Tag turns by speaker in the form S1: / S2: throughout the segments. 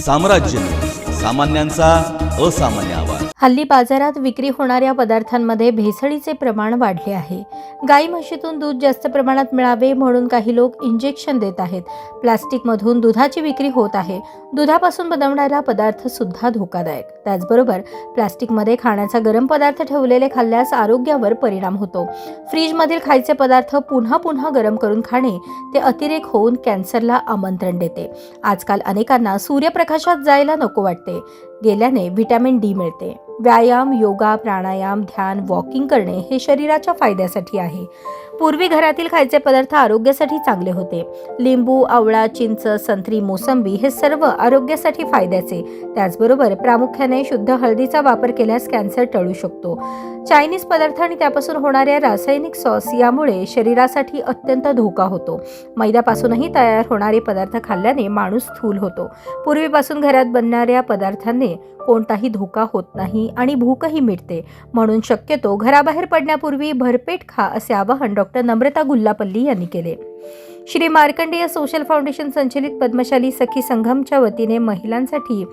S1: साम्राज्य, सामान्यांचा असामान्य आवाज।
S2: हल्ली बाजारात विक्री होणाऱ्या पदार्थांमध्ये भेसळीचे प्रमाण वाढले आहे। गाई म्हशीतून दूध जास्त प्रमाणात मिळावे म्हणून काही लोक इंजेक्शन देत आहेत। प्लास्टिकमधून दुधाची विक्री होत आहे। दुधापासून बनवणारा पदार्थ सुद्धा धोकादायक। त्याचबरोबर प्लास्टिकमध्ये खाण्याचा गरम पदार्थ ठेवलेले खाल्ल्यास आरोग्यावर परिणाम होतो। फ्रीजमधील खायचे पदार्थ पुन्हा पुन्हा गरम करून खाणे ते अतिरेक होऊन कॅन्सरला आमंत्रण देते। आजकाल अनेकांना सूर्यप्रकाशात जायला नको वाटते, गेल्याने व्हिटॅमिन डी मिळते। व्यायाम, योगा, प्राणायाम, ध्यान, वॉकिंग करणे हे शरीराच्या फायद्यासाठी आहे। पूर्वी घरातील खायचे पदार्थ आरोग्यासाठी चांगले होते। लिंबू, आवळा, चिंच, संत्री, मोसंबी हे सर्व आरोग्यासाठी फायद्याचे। त्याचबरोबर प्रामुख्याने शुद्ध हळदीचा वापर केल्यास कॅन्सर टळू शकतो। चायनीज पदार्थ आणि त्यापासून होणाऱ्या रासायनिक सॉस यामुळे शरीरासाठी अत्यंत धोका होतो। मैद्यापासूनही तयार होणारे पदार्थ खाल्ल्याने माणूस स्थूल होतो। पूर्वीपासून घरात बनणाऱ्या पदार्थांनी कोणताही धोका होत नाही आणि भूकही मिटते। म्हणून शक्यतो घराबाहेर पडण्यापूर्वी भरपेट खा असे आवाहन डॉक्टर नम्रता गुल्लापल्ली यांनी केले। श्री मार्कंडेय सोशल फाउंडेशन संचलित पद्मशाली सखी संघमच्या वतीने महिलांसाठी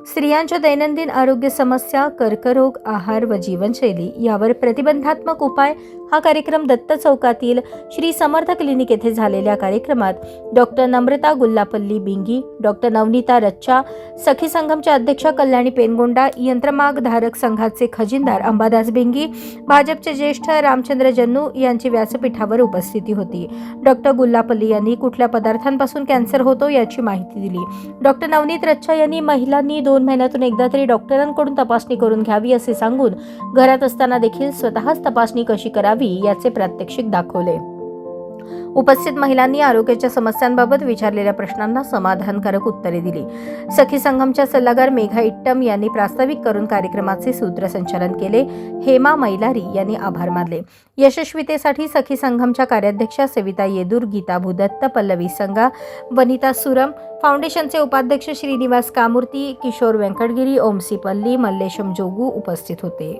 S2: स्त्रियांच्या दैनंदिन आरोग्य समस्या, कर्करोग, आहार व जीवनशैली यावर प्रतिबंधात्मक उपाय हा कार्यक्रम दत्त चौकातील श्री समर्थ क्लिनिक येथे झालेल्या कार्यक्रमात डॉक्टर नम्रता गुल्लापल्ली बिंगी, डॉक्टर नवनीता रच्चा, सखी संघमच्या अध्यक्षा कल्याणी पेनगोंडा, यंत्रमाग धारक संघाचे खजिनदार अंबादास बिंगी, भाजपचे ज्येष्ठ रामचंद्र जन्नू यांची व्यासपीठावर उपस्थिती होती। डॉक्टर गुल्लापल्ली यांनी कुठल्या पदार्थांपासून कॅन्सर होतो याची माहिती दिली। डॉक्टर नवनीत रच्चा यांनी महिलांनी 2 महिन्यातून एकदा तरी डॉक्टरांकडून तपासणी करून घ्यावी असे सांगून घरात असताना देखील स्वतःच तपासणी कशी करावी याचे प्रात्यक्षिक दाखवले। उपस्थित महिलांनी आरोग्याच्या समस्यांबाबत विचारलेल्या प्रश्नांना समाधानकारक उत्तरे दिली। सखी संघमच्या सल्लागार मेघा इट्टम यांनी प्रास्ताविक करून कार्यक्रमाचे सूत्रसंचालन केले। हेमा मैलारी यांनी आभार मानले। यशस्वीतेसाठी सखी संघमच्या कार्याध्यक्षा सविता येदूर, गीता भूदत्त, पल्लवी संगा, वनिता सुरम, फाउंडेशनचे उपाध्यक्ष श्रीनिवास कामूर्ती, किशोर व्यंकटगिरी, ओमसी पल्ली, मल्लेशम जोगू उपस्थित होते।